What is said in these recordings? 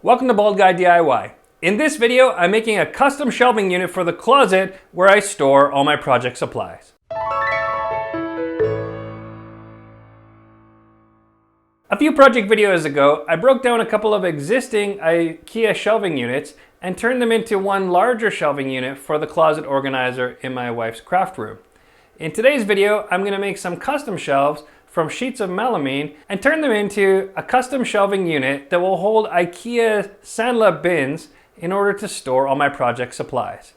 Welcome to Bald Guy DIY. In this video, I'm making a custom shelving unit for the closet where I store all my project supplies. A few project videos ago, I broke down a couple of existing IKEA shelving units and turned them into one larger shelving unit for the closet organizer in my wife's craft room. In today's video, I'm going to make some custom shelves from sheets of melamine and turn them into a custom shelving unit that will hold IKEA Samla bins in order to store all my project supplies.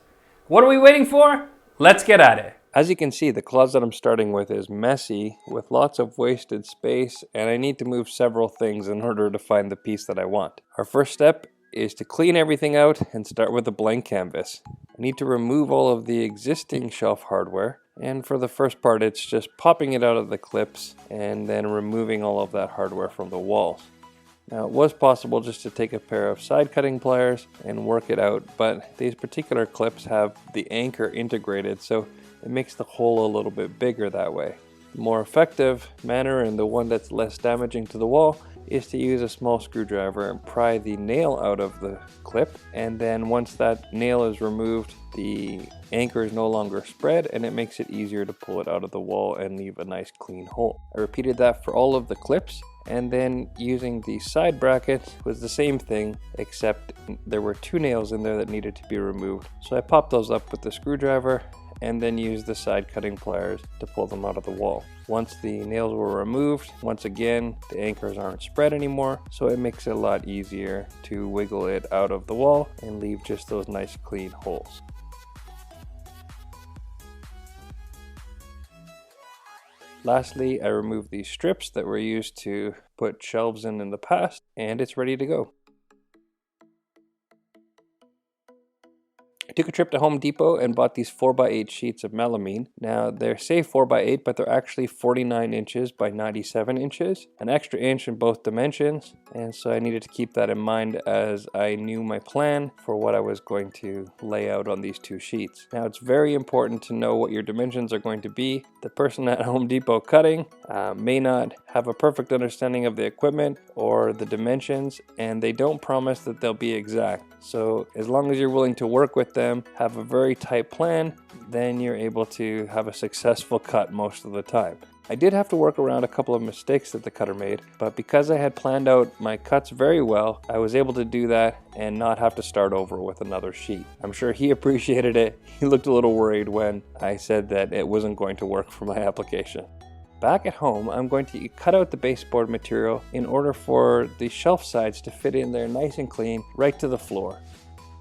What are we waiting for? Let's get at it. As you can see, the closet I'm starting with is messy with lots of wasted space, and I need to move several things in order to find the piece that I want. Our first step is to clean everything out and start with a blank canvas. I need to remove all of the existing shelf hardware. And for the first part, it's just popping it out of the clips and then removing all of that hardware from the walls. Now, it was possible just to take a pair of side cutting pliers and work it out, but these particular clips have the anchor integrated, so it makes the hole a little bit bigger that way. The more effective manner, and the one that's less damaging to the wall, is to use a small screwdriver and pry the nail out of the clip, and then once that nail is removed, the anchor is no longer spread and it makes it easier to pull it out of the wall and leave a nice clean hole. I repeated that for all of the clips, and then using the side brackets was the same thing, except there were two nails in there that needed to be removed. So I popped those up with the screwdriver and then used the side cutting pliers to pull them out of the wall. Once the nails were removed, once again, the anchors aren't spread anymore, so it makes it a lot easier to wiggle it out of the wall and leave just those nice clean holes. Lastly, I removed these strips that were used to put shelves in the past, and it's ready to go. I took a trip to Home Depot and bought these 4x8 sheets of melamine. Now, they say 4x8, but they're actually 49 inches by 97 inches, an extra inch in both dimensions, and so I needed to keep that in mind as I knew my plan for what I was going to lay out on these two sheets. Now, it's very important to know what your dimensions are going to be. The person at Home Depot cutting may not have a perfect understanding of the equipment or the dimensions, and they don't promise that they'll be exact. So as long as you're willing to work with them, have a very tight plan, then you're able to have a successful cut most of the time. I did have to work around a couple of mistakes that the cutter made, but because I had planned out my cuts very well, I was able to do that and not have to start over with another sheet. I'm sure he appreciated it. He looked a little worried when I said that it wasn't going to work for my application. Back at home, I'm going to cut out the baseboard material in order for the shelf sides to fit in there nice and clean right to the floor.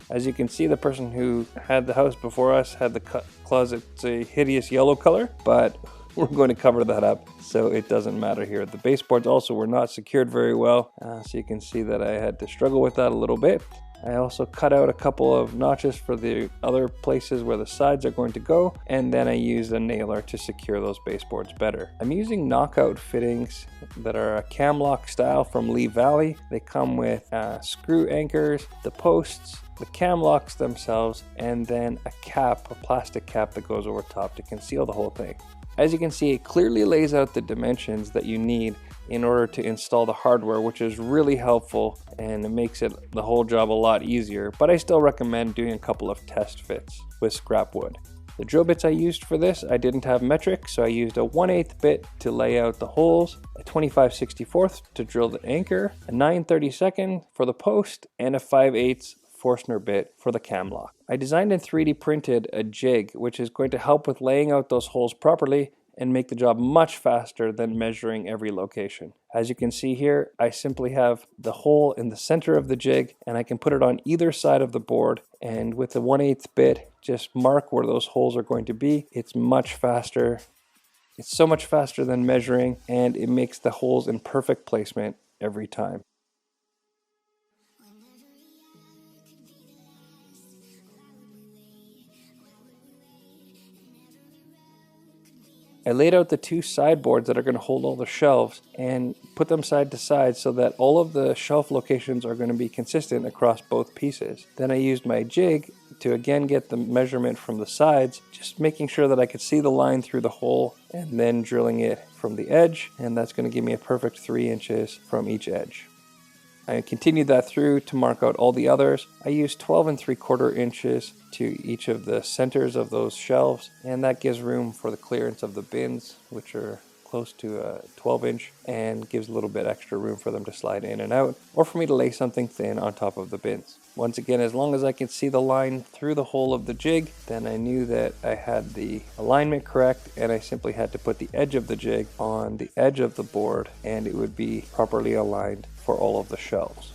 As you can see, the person who had the house before us had the closet a hideous yellow color, but we're going to cover that up so it doesn't matter here. The baseboards also were not secured very well, so you can see that I had to struggle with that a little bit. I also cut out a couple of notches for the other places where the sides are going to go, and then I used a nailer to secure those baseboards better. I'm using knockout fittings that are a cam lock style from Lee Valley. They come with screw anchors, the posts, the cam locks themselves, and then a cap, a plastic cap that goes over top to conceal the whole thing. As you can see, it clearly lays out the dimensions that you need in order to install the hardware, which is really helpful, and it makes the whole job a lot easier, but I still recommend doing a couple of test fits with scrap wood. The drill bits I used for this, I didn't have metric, so I used a 1/8 bit to lay out the holes, a 25/64 to drill the anchor, a 9/32 for the post, and a 5/8 Forstner bit for the cam lock. I designed and 3D printed a jig, which is going to help with laying out those holes properly and make the job much faster than measuring every location. As you can see here, I simply have the hole in the center of the jig, and I can put it on either side of the board, and with the 1/8 bit, just mark where those holes are going to be. It's much faster. It's so much faster than measuring, and it makes the holes in perfect placement every time. I laid out the two sideboards that are going to hold all the shelves and put them side to side so that all of the shelf locations are going to be consistent across both pieces. Then I used my jig to again get the measurement from the sides, just making sure that I could see the line through the hole and then drilling it from the edge, and that's going to give me a perfect 3 inches from each edge. I continued that through to mark out all the others. I used 12 3/4 inches to each of the centers of those shelves, and that gives room for the clearance of the bins, which are close to a 12-inch, and gives a little bit extra room for them to slide in and out, or for me to lay something thin on top of the bins. Once again, as long as I could see the line through the hole of the jig, then I knew that I had the alignment correct, and I simply had to put the edge of the jig on the edge of the board, and it would be properly aligned for all of the shelves.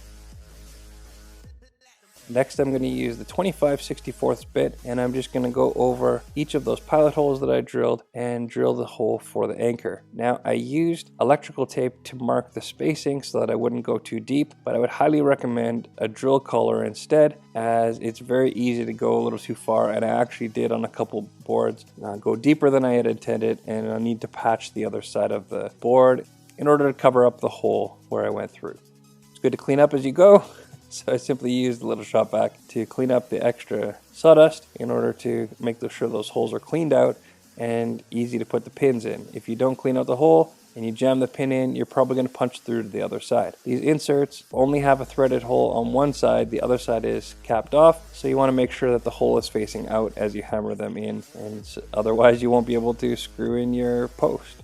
Next, I'm going to use the 25/64 bit, and I'm just going to go over each of those pilot holes that I drilled and drill the hole for the anchor. Now, I used electrical tape to mark the spacing so that I wouldn't go too deep, but I would highly recommend a drill collar instead, as it's very easy to go a little too far, and I actually did on a couple boards go deeper than I had intended, and I need to patch the other side of the board in order to cover up the hole where I went through. It's good to clean up as you go. So I simply used a little shop vac to clean up the extra sawdust in order to make sure those holes are cleaned out and easy to put the pins in. If you don't clean out the hole and you jam the pin in, you're probably going to punch through to the other side. These inserts only have a threaded hole on one side, the other side is capped off, so you want to make sure that the hole is facing out as you hammer them in, and otherwise you won't be able to screw in your post.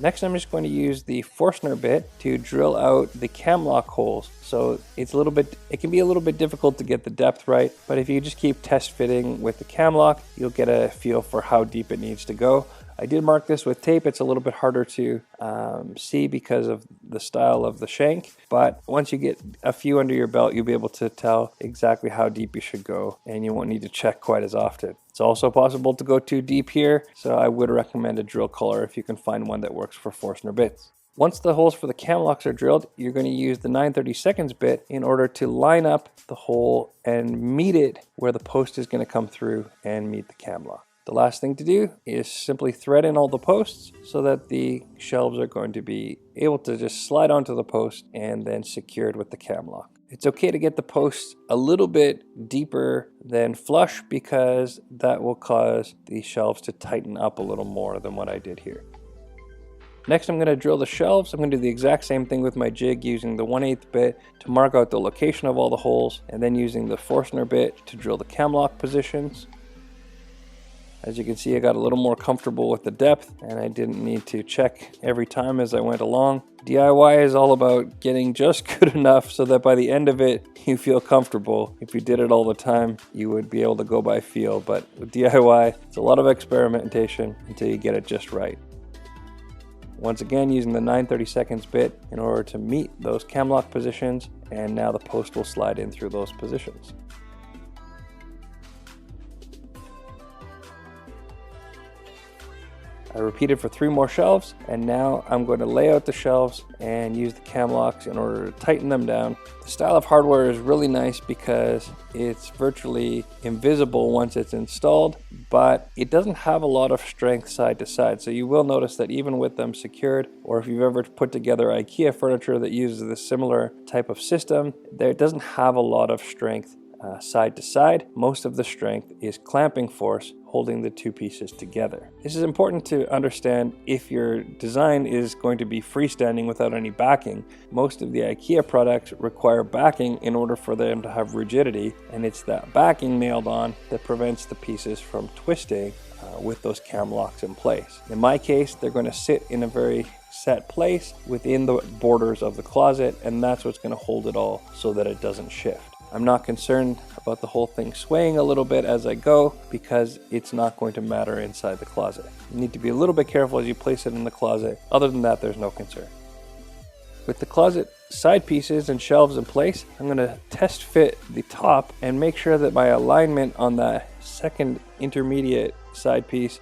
Next, I'm just going to use the Forstner bit to drill out the cam lock holes. So it can be a little bit difficult to get the depth right, but if you just keep test fitting with the cam lock, you'll get a feel for how deep it needs to go. I did mark this with tape. It's a little bit harder to see because of the style of the shank, but once you get a few under your belt, you'll be able to tell exactly how deep you should go, and you won't need to check quite as often. It's also possible to go too deep here, so I would recommend a drill collar if you can find one that works for Forstner bits. Once the holes for the cam locks are drilled, you're going to use the 9/32 bit in order to line up the hole and meet it where the post is going to come through and meet the cam lock. The last thing to do is simply thread in all the posts so that the shelves are going to be able to just slide onto the post and then secured with the cam lock. It's okay to get the posts a little bit deeper than flush because that will cause the shelves to tighten up a little more than what I did here. Next, I'm going to drill the shelves. I'm going to do the exact same thing with my jig using the 1/8 bit to mark out the location of all the holes, and then using the Forstner bit to drill the cam lock positions. As you can see, I got a little more comfortable with the depth, and I didn't need to check every time as I went along. DIY is all about getting just good enough so that by the end of it, you feel comfortable. If you did it all the time, you would be able to go by feel, but with DIY, it's a lot of experimentation until you get it just right. Once again, using the 9/32 bit in order to meet those cam lock positions, and now the post will slide in through those positions. I repeated for 3 more shelves, and now I'm going to lay out the shelves and use the cam locks in order to tighten them down. The style of hardware is really nice because it's virtually invisible once it's installed, but it doesn't have a lot of strength side to side. So you will notice that even with them secured, or if you've ever put together IKEA furniture that uses this similar type of system, it doesn't have a lot of strength side to side. Most of the strength is clamping force holding the two pieces together. This is important to understand if your design is going to be freestanding without any backing. Most of the IKEA products require backing in order for them to have rigidity, and it's that backing nailed on that prevents the pieces from twisting with those cam locks in place. In my case, they're going to sit in a very set place within the borders of the closet, and that's what's going to hold it all so that it doesn't shift. I'm not concerned about the whole thing swaying a little bit as I go because it's not going to matter inside the closet. You need to be a little bit careful as you place it in the closet. Other than that, there's no concern. With the closet side pieces and shelves in place, I'm going to test fit the top and make sure that my alignment on the second intermediate side piece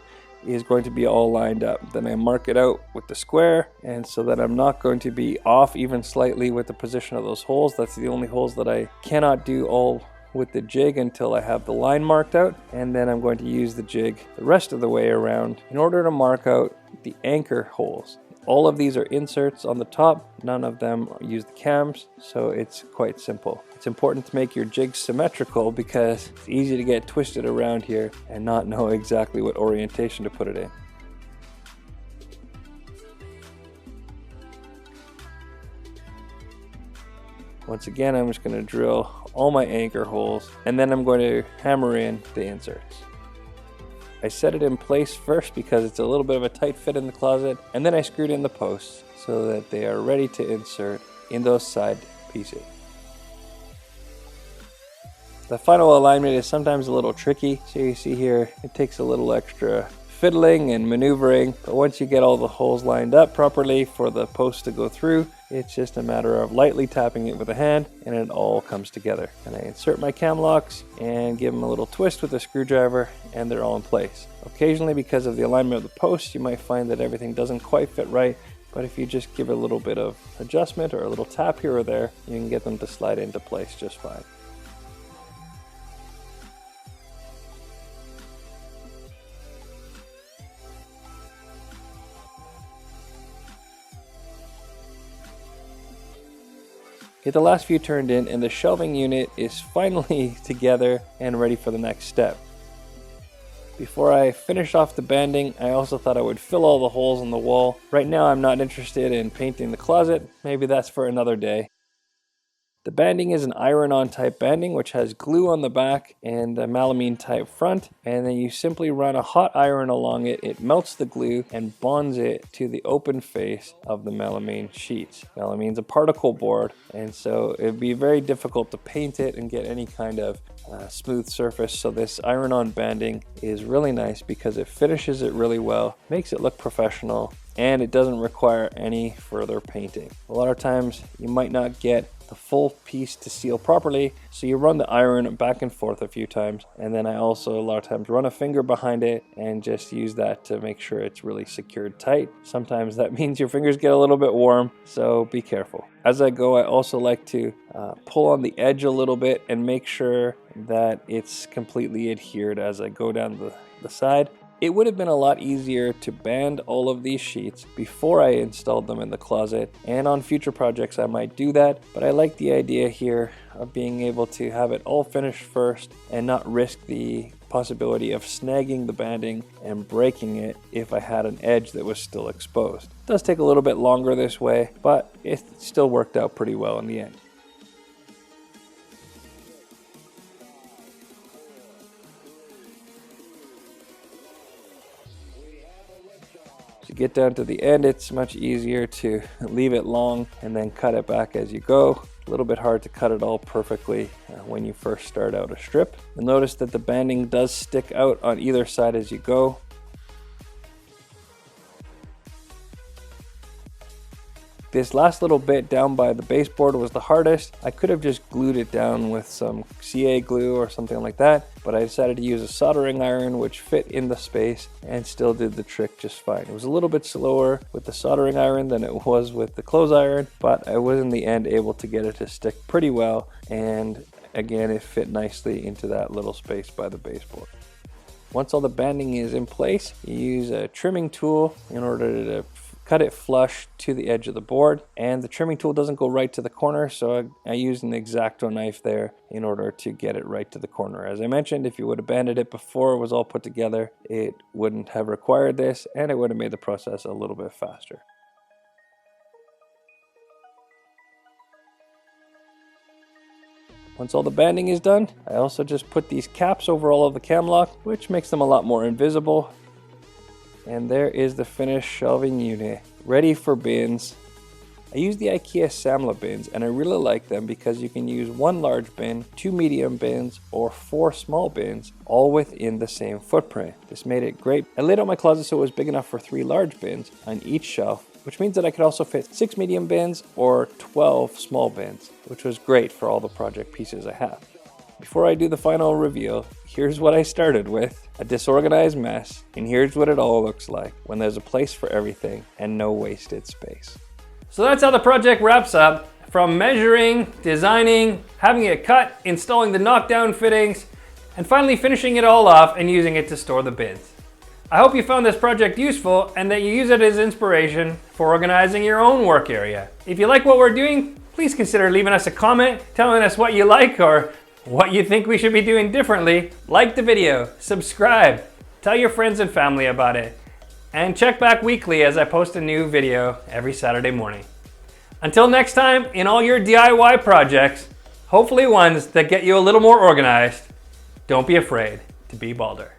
is going to be all lined up. Then I mark it out with the square, and so that I'm not going to be off even slightly with the position of those holes. That's the only holes that I cannot do all with the jig until I have the line marked out, and then I'm going to use the jig the rest of the way around in order to mark out the anchor holes. All of these are inserts on the top, none of them use the cams, so it's quite simple. It's important to make your jig symmetrical because it's easy to get twisted around here and not know exactly what orientation to put it in. Once again, I'm just going to drill all my anchor holes, and then I'm going to hammer in the inserts. I set it in place first because it's a little bit of a tight fit in the closet, and then I screwed in the posts so that they are ready to insert in those side pieces. The final alignment is sometimes a little tricky. So you see here, it takes a little extra fiddling and maneuvering, but once you get all the holes lined up properly for the post to go through, it's just a matter of lightly tapping it with a hand and it all comes together. And I insert my cam locks and give them a little twist with a screwdriver and they're all in place. Occasionally, because of the alignment of the post, you might find that everything doesn't quite fit right, but if you just give it a little bit of adjustment or a little tap here or there, you can get them to slide into place just fine. Get the last few turned in and the shelving unit is finally together and ready for the next step. Before I finish off the banding, I also thought I would fill all the holes in the wall. Right now I'm not interested in painting the closet, maybe that's for another day. The banding is an iron-on type banding which has glue on the back and a melamine type front, and then you simply run a hot iron along it. It melts the glue and bonds it to the open face of the melamine sheets. Melamine's a particle board, and so it'd be very difficult to paint it and get any kind of smooth surface. So this iron-on banding is really nice because it finishes it really well, makes it look professional, and it doesn't require any further painting. A lot of times you might not get the full piece to seal properly, so you run the iron back and forth a few times, and then I also a lot of times run a finger behind it and just use that to make sure it's really secured tight. Sometimes that means your fingers get a little bit warm, so be careful. As I go, I also like to pull on the edge a little bit and make sure that it's completely adhered as I go down the side. It would have been a lot easier to band all of these sheets before I installed them in the closet, and on future projects I might do that, but I like the idea here of being able to have it all finished first and not risk the possibility of snagging the banding and breaking it if I had an edge that was still exposed. It does take a little bit longer this way, but it still worked out pretty well in the end. To get down to the end, it's much easier to leave it long and then cut it back as you go. A little bit hard to cut it all perfectly when you first start out a strip. You'll notice that the banding does stick out on either side as you go. This last little bit down by the baseboard was the hardest. I could have just glued it down with some CA glue or something like that, but I decided to use a soldering iron which fit in the space and still did the trick just fine. It was a little bit slower with the soldering iron than it was with the clothes iron, but I was in the end able to get it to stick pretty well, and again it fit nicely into that little space by the baseboard. Once all the banding is in place, you use a trimming tool in order to cut it flush to the edge of the board, and the trimming tool doesn't go right to the corner, so I used an X-Acto knife there in order to get it right to the corner. As I mentioned, if you would have banded it before it was all put together, it wouldn't have required this and it would have made the process a little bit faster. Once all the banding is done, I also just put these caps over all of the cam lock, which makes them a lot more invisible. And there is the finished shelving unit, ready for bins. I use the IKEA Samla bins, and I really like them because you can use one large bin, 2 medium bins, or 4 small bins, all within the same footprint. This made it great. I laid out my closet so it was big enough for 3 large bins on each shelf, which means that I could also fit 6 medium bins or 12 small bins, which was great for all the project pieces I have. Before I do the final reveal, here's what I started with, a disorganized mess, and here's what it all looks like when there's a place for everything and no wasted space. So that's how the project wraps up. From measuring, designing, having it cut, installing the knockdown fittings, and finally finishing it all off and using it to store the bins. I hope you found this project useful and that you use it as inspiration for organizing your own work area. If you like what we're doing, please consider leaving us a comment, telling us what you like or what you think we should be doing differently. Like the video, subscribe, tell your friends and family about it, and check back weekly as I post a new video every Saturday morning. Until next time, in all your DIY projects, hopefully ones that get you a little more organized, don't be afraid to be balder.